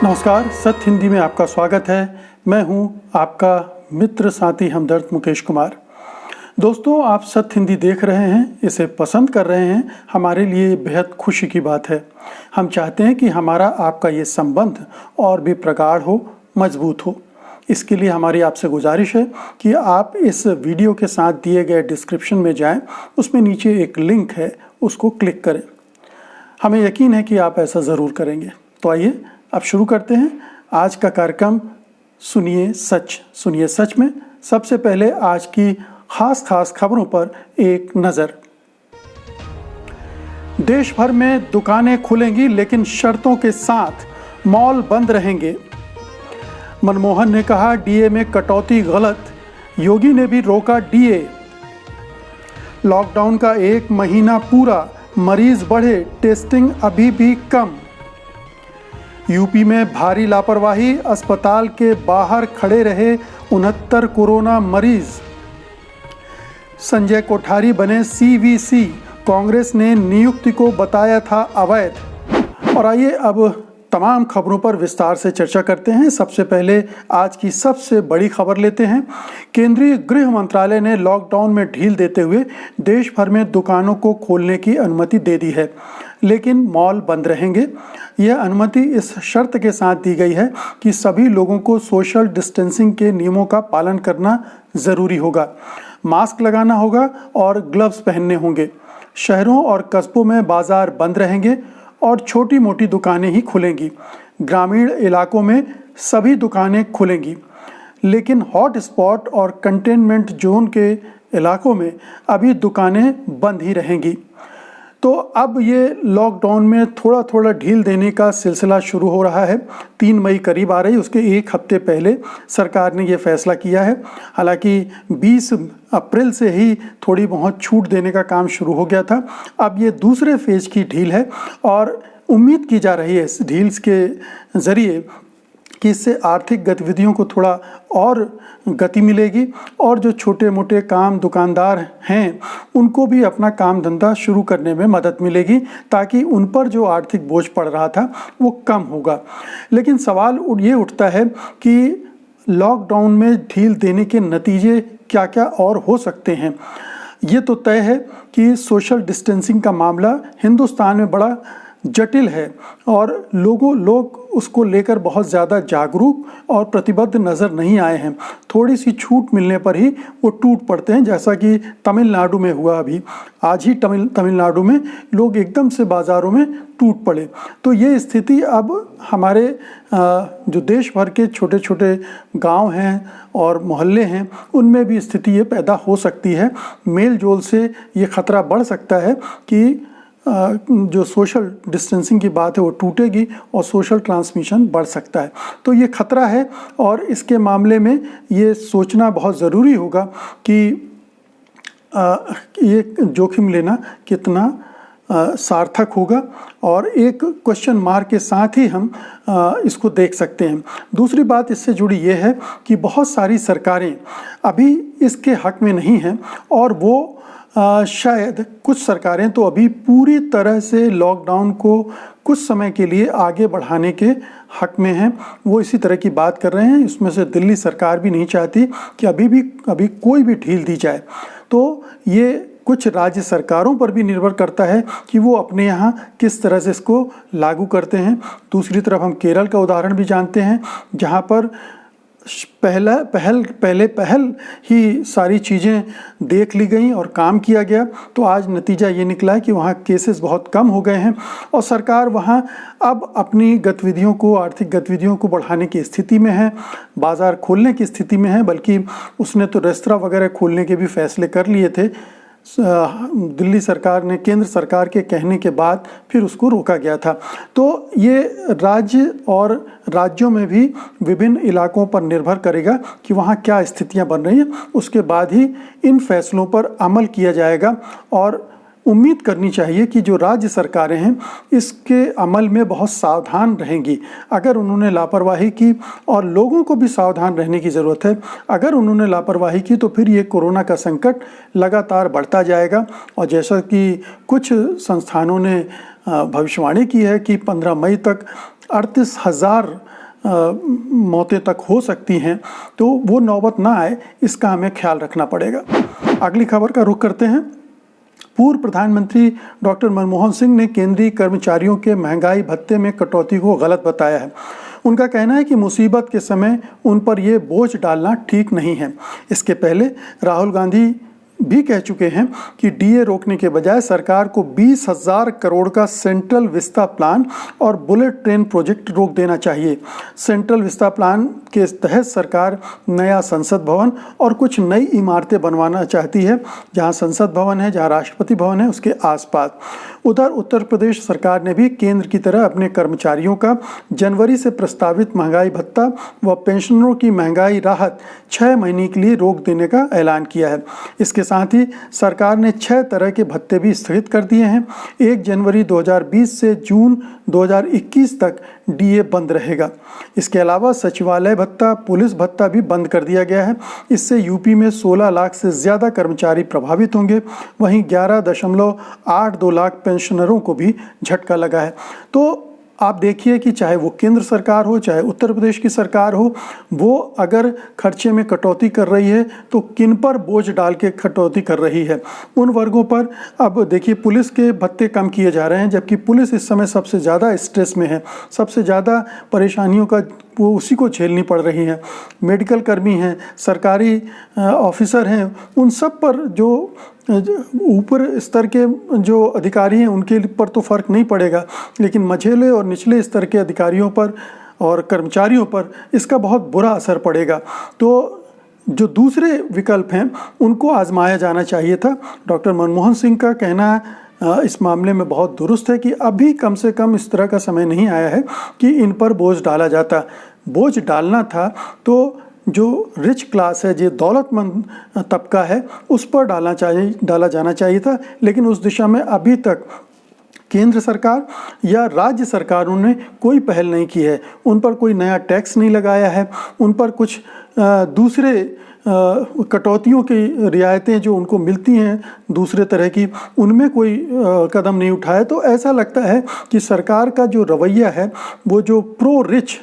नमस्कार, सत्य हिंदी में आपका स्वागत है। मैं हूं आपका मित्र साथी हमदर्द मुकेश कुमार। दोस्तों, आप सत्य हिंदी देख रहे हैं, इसे पसंद कर रहे हैं, हमारे लिए बेहद खुशी की बात है। हम चाहते हैं कि हमारा आपका ये संबंध और भी प्रगाढ़ हो, मजबूत हो। इसके लिए हमारी आपसे गुजारिश है कि आप इस वीडियो के साथ दिए गए डिस्क्रिप्शन में जाएं, उसमें नीचे एक लिंक है, उसको क्लिक करें। हमें यकीन है कि आप ऐसा ज़रूर करेंगे। तो आइए अब शुरू करते हैं आज का कार्यक्रम सुनिए सच में सबसे पहले आज की खास खबरों पर एक नज़र। देश भर में दुकानें खुलेंगी लेकिन शर्तों के साथ, मॉल बंद रहेंगे। मनमोहन ने कहा डीए में कटौती गलत, योगी ने भी रोका डीए। लॉकडाउन का 1 महीना पूरा, मरीज बढ़े, टेस्टिंग अभी भी कम। यूपी में भारी लापरवाही, अस्पताल के बाहर खड़े रहे 69 कोरोना मरीज। संजय कोठारी बने सीवीसी, कांग्रेस ने नियुक्ति को बताया था अवैध। और आइए अब तमाम खबरों पर विस्तार से चर्चा करते हैं। सबसे पहले आज की सबसे बड़ी खबर लेते हैं। केंद्रीय गृह मंत्रालय ने लॉकडाउन में ढील देते हुए देश भर में दुकानों को खोलने की अनुमति दे दी है, लेकिन मॉल बंद रहेंगे। यह अनुमति इस शर्त के साथ दी गई है कि सभी लोगों को सोशल डिस्टेंसिंग के नियमों का पालन करना ज़रूरी होगा, मास्क लगाना होगा और ग्लव्स पहनने होंगे। शहरों और कस्बों में बाजार बंद रहेंगे और छोटी मोटी दुकानें ही खुलेंगी। ग्रामीण इलाकों में सभी दुकानें खुलेंगी, लेकिन हॉट स्पॉट और कंटेनमेंट जोन के इलाकों में अभी दुकानें बंद ही रहेंगी। तो अब ये लॉकडाउन में थोड़ा थोड़ा ढील देने का सिलसिला शुरू हो रहा है। 3 मई करीब आ रही, उसके 1 हफ्ते पहले सरकार ने ये फैसला किया है। हालांकि 20 अप्रैल से ही थोड़ी बहुत छूट देने का काम शुरू हो गया था। अब ये दूसरे फेज की ढील है और उम्मीद की जा रही है इस ढील के ज़रिए कि इससे आर्थिक गतिविधियों को थोड़ा और गति मिलेगी और जो छोटे मोटे काम दुकानदार हैं उनको भी अपना काम धंधा शुरू करने में मदद मिलेगी, ताकि उन पर जो आर्थिक बोझ पड़ रहा था वो कम होगा। लेकिन सवाल ये उठता है कि लॉकडाउन में ढील देने के नतीजे क्या क्या और हो सकते हैं। ये तो तय है कि सोशल डिस्टेंसिंग का मामला हिंदुस्तान में बड़ा जटिल है और लोग उसको लेकर बहुत ज़्यादा जागरूक और प्रतिबद्ध नज़र नहीं आए हैं। थोड़ी सी छूट मिलने पर ही वो टूट पड़ते हैं, जैसा कि तमिलनाडु में हुआ। अभी आज ही तमिलनाडु में लोग एकदम से बाज़ारों में टूट पड़े। तो ये स्थिति अब हमारे जो देश भर के छोटे छोटे गांव हैं और मोहल्ले हैं उनमें भी स्थिति ये पैदा हो सकती है। मेल जोल से ये खतरा बढ़ सकता है कि जो सोशल डिस्टेंसिंग की बात है वो टूटेगी और सोशल ट्रांसमिशन बढ़ सकता है। तो ये खतरा है और इसके मामले में ये सोचना बहुत ज़रूरी होगा कि ये जोखिम लेना कितना सार्थक होगा। और एक क्वेश्चन मार्क के साथ ही हम इसको देख सकते हैं। दूसरी बात इससे जुड़ी ये है कि बहुत सारी सरकारें अभी इसके हक में नहीं हैं और वो शायद कुछ सरकारें तो अभी पूरी तरह से लॉकडाउन को कुछ समय के लिए आगे बढ़ाने के हक में हैं। वो इसी तरह की बात कर रहे हैं। इसमें से दिल्ली सरकार भी नहीं चाहती कि अभी कोई भी ढील दी जाए। तो ये कुछ राज्य सरकारों पर भी निर्भर करता है कि वो अपने यहाँ किस तरह से इसको लागू करते हैं। दूसरी तरफ हम केरल का उदाहरण भी जानते हैं, जहाँ पर पहल ही सारी चीज़ें देख ली गई और काम किया गया। तो आज नतीजा ये निकला है कि वहाँ केसेस बहुत कम हो गए हैं और सरकार वहाँ अब अपनी गतिविधियों को, आर्थिक गतिविधियों को बढ़ाने की स्थिति में है, बाज़ार खोलने की स्थिति में है। बल्कि उसने तो रेस्तरां वगैरह खोलने के भी फैसले कर लिए थे। दिल्ली सरकार ने केंद्र सरकार के कहने के बाद फिर उसको रोका गया था। तो ये राज्य और राज्यों में भी विभिन्न इलाकों पर निर्भर करेगा कि वहाँ क्या स्थितियाँ बन रही हैं। उसके बाद ही इन फैसलों पर अमल किया जाएगा और उम्मीद करनी चाहिए कि जो राज्य सरकारें हैं इसके अमल में बहुत सावधान रहेंगी। अगर उन्होंने लापरवाही की, और लोगों को भी सावधान रहने की ज़रूरत है, अगर उन्होंने लापरवाही की तो फिर ये कोरोना का संकट लगातार बढ़ता जाएगा। और जैसा कि कुछ संस्थानों ने भविष्यवाणी की है कि 15 मई तक 38,000 मौतें तक हो सकती हैं, तो वो नौबत ना आए, इसका हमें ख्याल रखना पड़ेगा। अगली खबर का रुख करते हैं। पूर्व प्रधानमंत्री डॉक्टर मनमोहन सिंह ने केंद्रीय कर्मचारियों के महंगाई भत्ते में कटौती को गलत बताया है। उनका कहना है कि मुसीबत के समय उन पर ये बोझ डालना ठीक नहीं है। इसके पहले राहुल गांधी भी कह चुके हैं कि डीए रोकने के बजाय सरकार को 20,000 करोड़ का सेंट्रल विस्ता प्लान और बुलेट ट्रेन प्रोजेक्ट रोक देना चाहिए। सेंट्रल विस्ता प्लान के तहत सरकार नया संसद भवन और कुछ नई इमारतें बनवाना चाहती है, जहां संसद भवन है, जहां राष्ट्रपति भवन है, उसके आसपास। उधर उत्तर प्रदेश सरकार ने भी केंद्र की तरह अपने कर्मचारियों का जनवरी से प्रस्तावित महंगाई भत्ता व पेंशनरों की महंगाई राहत 6 महीने के लिए रोक देने का ऐलान किया है। इसके साथ ही सरकार ने 6 तरह के भत्ते भी स्थगित कर दिए हैं। 1 जनवरी 2020 से जून 2021 तक डीए बंद रहेगा। इसके अलावा सचिवालय भत्ता, पुलिस भत्ता भी बंद कर दिया गया है। इससे यूपी में 16 लाख से ज़्यादा कर्मचारी प्रभावित होंगे। वहीं 11.82 लाख पेंशनरों को भी झटका लगा है। तो आप देखिए कि चाहे वो केंद्र सरकार हो, चाहे उत्तर प्रदेश की सरकार हो, वो अगर खर्चे में कटौती कर रही है तो किन पर बोझ डाल के कटौती कर रही है। उन वर्गों पर, अब देखिए पुलिस के भत्ते कम किए जा रहे हैं, जबकि पुलिस इस समय सबसे ज़्यादा स्ट्रेस में है, सबसे ज़्यादा परेशानियों का वो उसी को झेलनी पड़ रही हैं। मेडिकल कर्मी हैं, सरकारी ऑफिसर हैं, उन सब पर जो ऊपर स्तर के जो अधिकारी हैं उनके पर तो फ़र्क नहीं पड़ेगा, लेकिन मझेले और निचले स्तर के अधिकारियों पर और कर्मचारियों पर इसका बहुत बुरा असर पड़ेगा। तो जो दूसरे विकल्प हैं उनको आजमाया जाना चाहिए था। डॉक्टर मनमोहन सिंह का कहना इस मामले में बहुत दुरुस्त है कि अभी कम से कम इस तरह का समय नहीं आया है कि इन पर बोझ डाला जाता। बोझ डालना था तो जो रिच क्लास है, जो दौलतमंद तबका है, उस पर डाला जाना चाहिए था, लेकिन उस दिशा में अभी तक केंद्र सरकार या राज्य सरकारों ने कोई पहल नहीं की है। उन पर कोई नया टैक्स नहीं लगाया है, उन पर कुछ दूसरे कटौतियों की रियायतें जो उनको मिलती हैं दूसरे तरह की, उनमें कोई कदम नहीं उठाया। तो ऐसा लगता है कि सरकार का जो रवैया है वो जो प्रो रिच,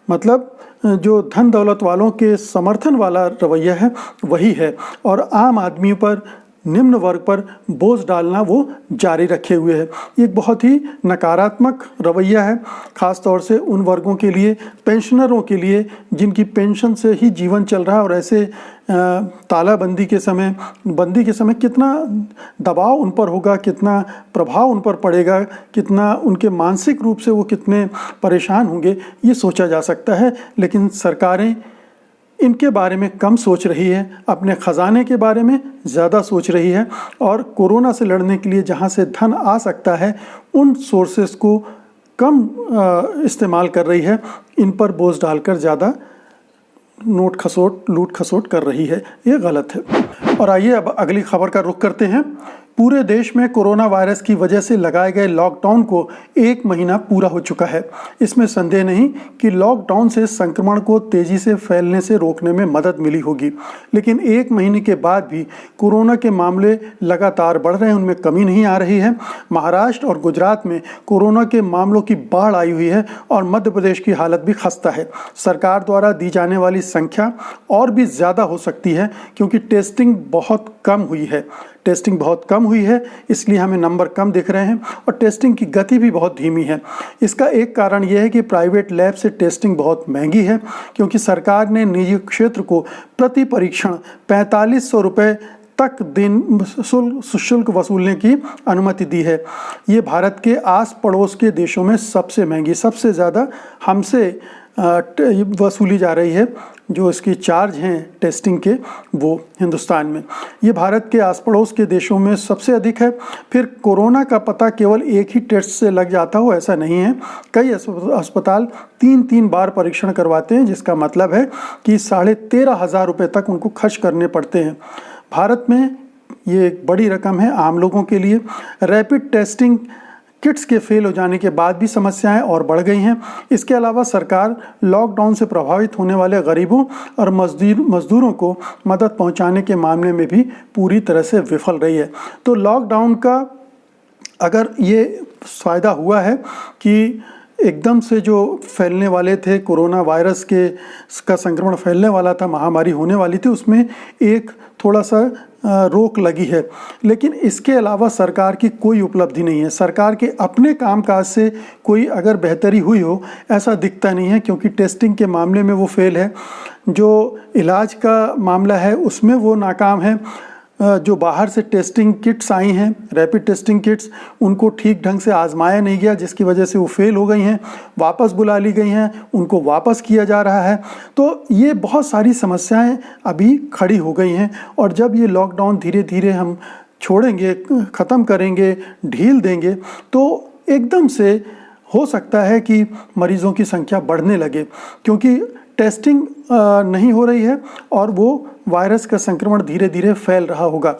मतलब जो धन दौलत वालों के समर्थन वाला रवैया है वही है, और आम आदमी पर, निम्न वर्ग पर बोझ डालना वो जारी रखे हुए है। ये एक बहुत ही नकारात्मक रवैया है, ख़ास तौर से उन वर्गों के लिए, पेंशनरों के लिए, जिनकी पेंशन से ही जीवन चल रहा है। और ऐसे तालाबंदी के समय, बंदी के समय कितना दबाव उन पर होगा, कितना प्रभाव उन पर पड़ेगा, कितना उनके मानसिक रूप से वो कितने परेशान होंगे, ये सोचा जा सकता है। लेकिन सरकारें इनके बारे में कम सोच रही है, अपने ख़जाने के बारे में ज़्यादा सोच रही है, और कोरोना से लड़ने के लिए जहाँ से धन आ सकता है उन सोर्सेस को कम इस्तेमाल कर रही है, इन पर बोझ डालकर ज़्यादा लूट खसोट कर रही है। ये गलत है। और आइए अब अगली खबर का रुख करते हैं। पूरे देश में कोरोना वायरस की वजह से लगाए गए लॉकडाउन को 1 महीना पूरा हो चुका है। इसमें संदेह नहीं कि लॉकडाउन से संक्रमण को तेजी से फैलने से रोकने में मदद मिली होगी, लेकिन 1 महीने के बाद भी कोरोना के मामले लगातार बढ़ रहे हैं, उनमें कमी नहीं आ रही है। महाराष्ट्र और गुजरात में कोरोना के मामलों की बाढ़ आई हुई है और मध्य प्रदेश की हालत भी खस्ता है। सरकार द्वारा दी जाने वाली संख्या और भी ज़्यादा हो सकती है, क्योंकि टेस्टिंग बहुत कम हुई है, इसलिए हमें नंबर कम दिख रहे हैं, और टेस्टिंग की गति भी बहुत धीमी है। इसका एक कारण यह है कि प्राइवेट लैब से टेस्टिंग बहुत महंगी है, क्योंकि सरकार ने निजी क्षेत्र को प्रति परीक्षण 4500 रुपये तक दिन शुल्क वसूलने की अनुमति दी है। ये भारत के आस पड़ोस के देशों में सबसे महंगी, सबसे ज़्यादा हमसे वसूली जा रही है। जो इसकी चार्ज हैं टेस्टिंग के, वो हिंदुस्तान में, ये भारत के आस पड़ोस के देशों में सबसे अधिक है। फिर कोरोना का पता केवल एक ही टेस्ट से लग जाता हो ऐसा नहीं है। कई अस्पताल 3-3 बार परीक्षण करवाते हैं, जिसका मतलब है कि 13,500 रुपये तक उनको खर्च करने पड़ते हैं। भारत में ये एक बड़ी रकम है आम लोगों के लिए। रैपिड टेस्टिंग किट्स के फेल हो जाने के बाद भी समस्याएं और बढ़ गई हैं। इसके अलावा सरकार लॉकडाउन से प्रभावित होने वाले गरीबों और मजदूरों को मदद पहुंचाने के मामले में भी पूरी तरह से विफल रही है। तो लॉकडाउन का अगर ये फ़ायदा हुआ है कि एकदम से जो फैलने वाले थे, कोरोना वायरस का संक्रमण फैलने वाला था, महामारी होने वाली थी, उसमें एक थोड़ा सा रोक लगी है। लेकिन इसके अलावा सरकार की कोई उपलब्धि नहीं है। सरकार के अपने कामकाज से कोई अगर बेहतरी हुई हो ऐसा दिखता नहीं है, क्योंकि टेस्टिंग के मामले में वो फेल है, जो इलाज का मामला है उसमें वो नाकाम है, जो बाहर से टेस्टिंग किट्स आई हैं, रैपिड टेस्टिंग किट्स, उनको ठीक ढंग से आजमाया नहीं गया, जिसकी वजह से वो फेल हो गई हैं, वापस बुला ली गई हैं, उनको वापस किया जा रहा है। तो ये बहुत सारी समस्याएं अभी खड़ी हो गई हैं। और जब ये लॉकडाउन धीरे धीरे हम छोड़ेंगे, ख़त्म करेंगे, ढील देंगे, तो एकदम से हो सकता है कि मरीज़ों की संख्या बढ़ने लगे, क्योंकि टेस्टिंग नहीं हो रही है और वो वायरस का संक्रमण धीरे धीरे फैल रहा होगा।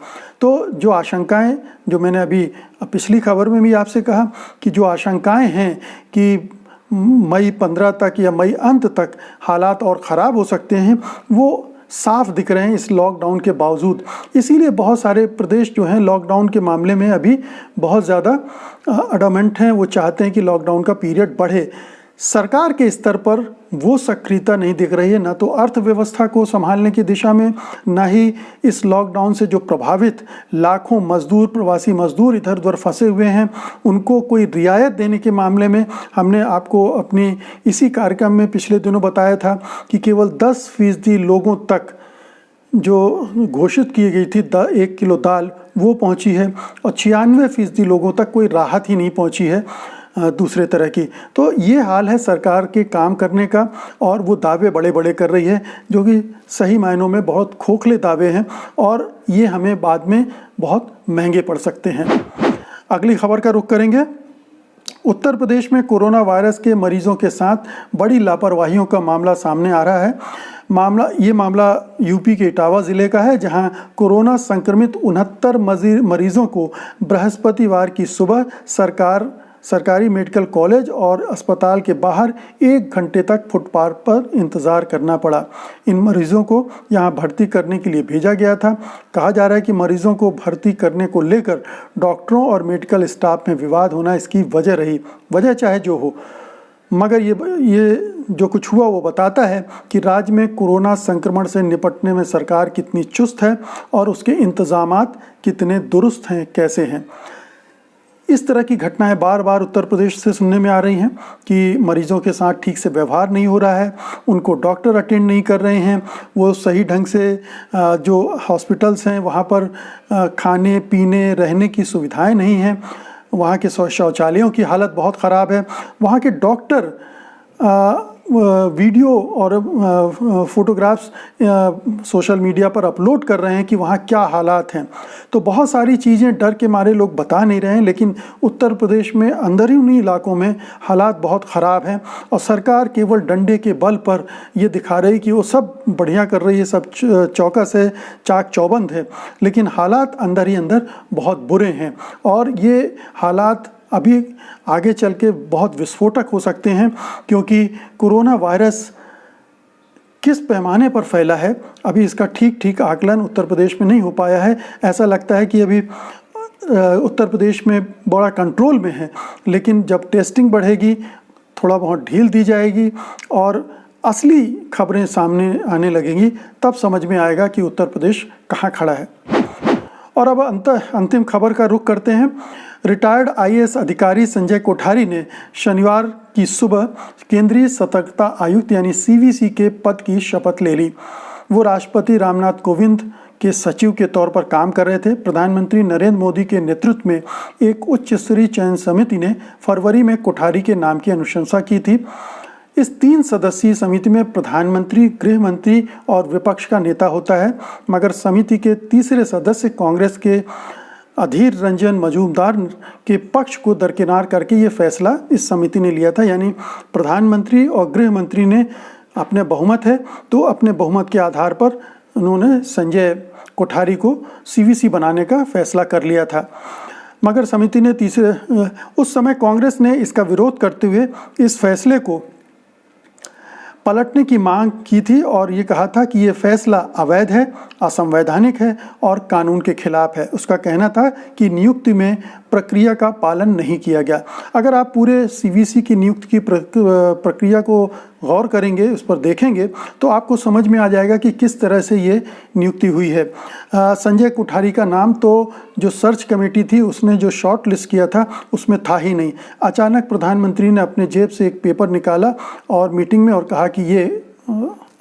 तो जो आशंकाएं, जो मैंने अभी पिछली खबर में भी आपसे कहा कि जो आशंकाएं हैं कि मई 15 तक या मई अंत तक हालात और ख़राब हो सकते हैं, वो साफ दिख रहे हैं इस लॉकडाउन के बावजूद। इसीलिए बहुत सारे प्रदेश जो हैं लॉकडाउन के मामले में अभी बहुत ज़्यादा अडमेंट हैं, वो चाहते हैं कि लॉकडाउन का पीरियड बढ़े। सरकार के स्तर पर वो सक्रियता नहीं दिख रही है, ना तो अर्थव्यवस्था को संभालने की दिशा में, ना ही इस लॉकडाउन से जो प्रभावित लाखों मजदूर, प्रवासी मजदूर इधर उधर फंसे हुए हैं, उनको कोई रियायत देने के मामले में। हमने आपको अपनी इसी कार्यक्रम में पिछले दिनों बताया था कि केवल 10% लोगों तक जो घोषित की गई थी 1 किलो दाल, वो पहुंची है, और 96% लोगों तक कोई राहत ही नहीं पहुंची है दूसरे तरह की। तो ये हाल है सरकार के काम करने का, और वो दावे बड़े बड़े कर रही है, जो कि सही मायनों में बहुत खोखले दावे हैं, और ये हमें बाद में बहुत महंगे पड़ सकते हैं। अगली खबर का रुख करेंगे। उत्तर प्रदेश में कोरोना वायरस के मरीजों के साथ बड़ी लापरवाहियों का मामला सामने आ रहा है। ये मामला यूपी के इटावा ज़िले का है, जहां कोरोना संक्रमित 69 मरीजों को बृहस्पतिवार की सुबह सरकारी मेडिकल कॉलेज और अस्पताल के बाहर 1 घंटे तक फुटपाथ पर इंतज़ार करना पड़ा। इन मरीजों को यहां भर्ती करने के लिए भेजा गया था। कहा जा रहा है कि मरीजों को भर्ती करने को लेकर डॉक्टरों और मेडिकल स्टाफ में विवाद होना इसकी वजह रही। वजह चाहे जो हो, मगर ये जो कुछ हुआ वो बताता है कि राज्य में कोरोना संक्रमण से निपटने में सरकार कितनी चुस्त है और उसके इंतज़ामात कितने दुरुस्त हैं, कैसे हैं। इस तरह की घटनाएं बार बार उत्तर प्रदेश से सुनने में आ रही हैं कि मरीजों के साथ ठीक से व्यवहार नहीं हो रहा है, उनको डॉक्टर अटेंड नहीं कर रहे हैं, वो सही ढंग से जो हॉस्पिटल्स हैं वहाँ पर खाने पीने रहने की सुविधाएं नहीं हैं, वहाँ के शौचालयों की हालत बहुत ख़राब है, वहाँ के डॉक्टर वीडियो और फोटोग्राफ्स सोशल मीडिया पर अपलोड कर रहे हैं कि वहाँ क्या हालात हैं। तो बहुत सारी चीज़ें डर के मारे लोग बता नहीं रहे हैं, लेकिन उत्तर प्रदेश में अंदरूनी इलाकों में हालात बहुत ख़राब हैं, और सरकार केवल डंडे के बल पर ये दिखा रही कि वो सब बढ़िया कर रही है, सब चौकस है, चाक चौबंद है, लेकिन हालात अंदर ही अंदर बहुत बुरे हैं। और ये हालात अभी आगे चल के बहुत विस्फोटक हो सकते हैं, क्योंकि कोरोना वायरस किस पैमाने पर फैला है अभी इसका ठीक आकलन उत्तर प्रदेश में नहीं हो पाया है। ऐसा लगता है कि अभी उत्तर प्रदेश में बड़ा कंट्रोल में है, लेकिन जब टेस्टिंग बढ़ेगी, थोड़ा बहुत ढील दी जाएगी और असली खबरें सामने आने लगेंगी, तब समझ में आएगा कि उत्तर प्रदेश कहाँ खड़ा है। और अब अंतिम खबर का रुख करते हैं। रिटायर्ड आईएएस अधिकारी संजय कोठारी ने शनिवार की सुबह केंद्रीय सतर्कता आयुक्त यानी सीवीसी के पद की शपथ ले ली। वो राष्ट्रपति रामनाथ कोविंद के सचिव के तौर पर काम कर रहे थे। प्रधानमंत्री नरेंद्र मोदी के नेतृत्व में एक उच्च स्तरीय चयन समिति ने फरवरी में कोठारी के नाम की अनुशंसा की थी। इस 3 सदस्यीय समिति में प्रधानमंत्री, गृह मंत्री और विपक्ष का नेता होता है, मगर समिति के तीसरे सदस्य कांग्रेस के अधीर रंजन मजूमदार के पक्ष को दरकिनार करके ये फैसला इस समिति ने लिया था। यानी प्रधानमंत्री और गृह मंत्री ने अपने बहुमत है, तो अपने बहुमत के आधार पर उन्होंने संजय कोठारी को सीवीसी बनाने का फैसला कर लिया था। मगर समिति ने उस समय कांग्रेस ने इसका विरोध करते हुए इस फैसले को पलटने की मांग की थी और ये कहा था कि ये फैसला अवैध है, असंवैधानिक है और कानून के खिलाफ है। उसका कहना था कि नियुक्ति में प्रक्रिया का पालन नहीं किया गया। अगर आप पूरे सीवीसी की नियुक्ति की प्रक्रिया को गौर करेंगे, उस पर देखेंगे, तो आपको समझ में आ जाएगा कि किस तरह से ये नियुक्ति हुई है। संजय कोठारी का नाम तो जो सर्च कमेटी थी उसने जो शॉर्ट लिस्ट किया था उसमें था ही नहीं। अचानक प्रधानमंत्री ने अपने जेब से एक पेपर निकाला और मीटिंग में और कहा कि ये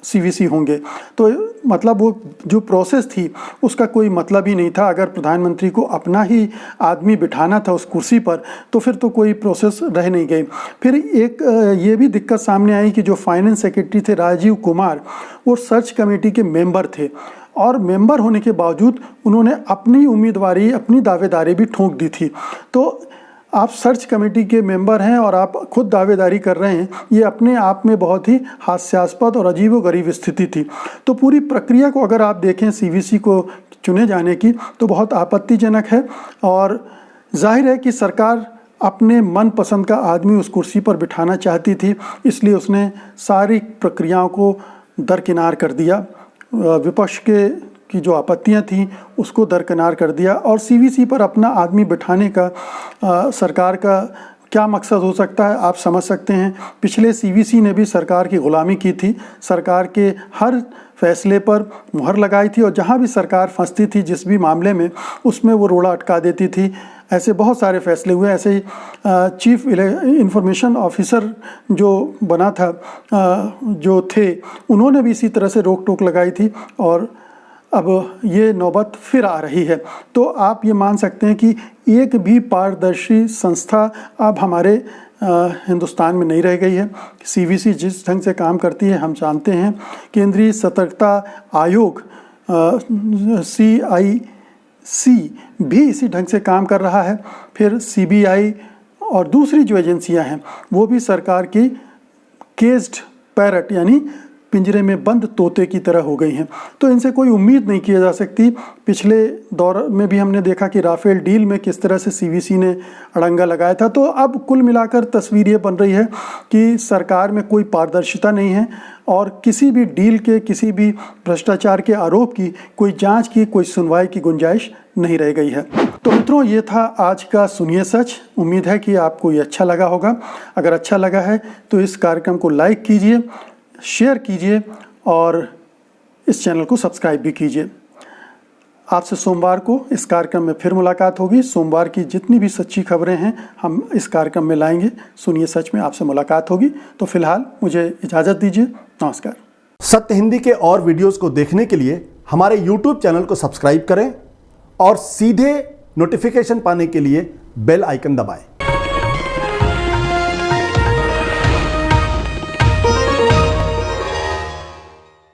सीवीसी होंगे। तो मतलब वो जो प्रोसेस थी उसका कोई मतलब ही नहीं था। अगर प्रधानमंत्री को अपना ही आदमी बिठाना था उस कुर्सी पर तो फिर तो कोई प्रोसेस रह नहीं गई। फिर एक ये भी दिक्कत सामने आई कि जो फाइनेंस सेक्रेटरी थे राजीव कुमार, वो सर्च कमेटी के मेंबर थे और मेंबर होने के बावजूद उन्होंने अपनी उम्मीदवारी, अपनी दावेदारी भी ठोक दी थी। तो आप सर्च कमेटी के मेंबर हैं और आप खुद दावेदारी कर रहे हैं, ये अपने आप में बहुत ही हास्यास्पद और अजीबोगरीब स्थिति थी। तो पूरी प्रक्रिया को अगर आप देखें सीवीसी को चुने जाने की तो बहुत आपत्तिजनक है और जाहिर है कि सरकार अपने मनपसंद का आदमी उस कुर्सी पर बिठाना चाहती थी, इसलिए उसने सारी प्रक्रियाओं को दरकिनार कर दिया। विपक्ष की जो आपत्तियां थीं उसको दरकिनार कर दिया और सीवीसी पर अपना आदमी बिठाने का सरकार का क्या मकसद हो सकता है आप समझ सकते हैं। पिछले सीवीसी ने भी सरकार की गुलामी की थी, सरकार के हर फैसले पर मुहर लगाई थी और जहां भी सरकार फंसती थी जिस भी मामले में, उसमें वो रोड़ा अटका देती थी। ऐसे बहुत सारे फैसले हुए। ऐसे ही चीफ इंफॉर्मेशन ऑफिसर जो बना था जो थे, उन्होंने भी इसी तरह से रोक टोक लगाई थी और अब ये नौबत फिर आ रही है। तो आप ये मान सकते हैं कि एक भी पारदर्शी संस्था अब हमारे हिंदुस्तान में नहीं रह गई है। सीवीसी जिस ढंग से काम करती है हम जानते हैं। केंद्रीय सतर्कता आयोग CIC भी इसी ढंग से काम कर रहा है। फिर CBI और दूसरी जो एजेंसियां हैं वो भी सरकार की केज्ड पैरट यानी पिंजरे में बंद तोते की तरह हो गई हैं। तो इनसे कोई उम्मीद नहीं की जा सकती। पिछले दौर में भी हमने देखा कि राफेल डील में किस तरह से सीवीसी ने अड़ंगा लगाया था। तो अब कुल मिलाकर तस्वीर ये बन रही है कि सरकार में कोई पारदर्शिता नहीं है और किसी भी डील के, किसी भी भ्रष्टाचार के आरोप की कोई जांच की, कोई सुनवाई की गुंजाइश नहीं रह गई है। तो मित्रों, ये था आज का सुनिए सच। उम्मीद है कि आपको ये अच्छा लगा होगा। अगर अच्छा लगा है तो इस कार्यक्रम को लाइक कीजिए, शेयर कीजिए और इस चैनल को सब्सक्राइब भी कीजिए। आपसे सोमवार को इस कार्यक्रम में फिर मुलाकात होगी। सोमवार की जितनी भी सच्ची खबरें हैं हम इस कार्यक्रम में लाएंगे। सुनिए सच में आपसे मुलाकात होगी। तो फिलहाल मुझे इजाज़त दीजिए। नमस्कार। सत्य हिंदी के और वीडियोस को देखने के लिए हमारे YouTube चैनल को सब्सक्राइब करें और सीधे नोटिफिकेशन पाने के लिए बेल आइकन दबाएं।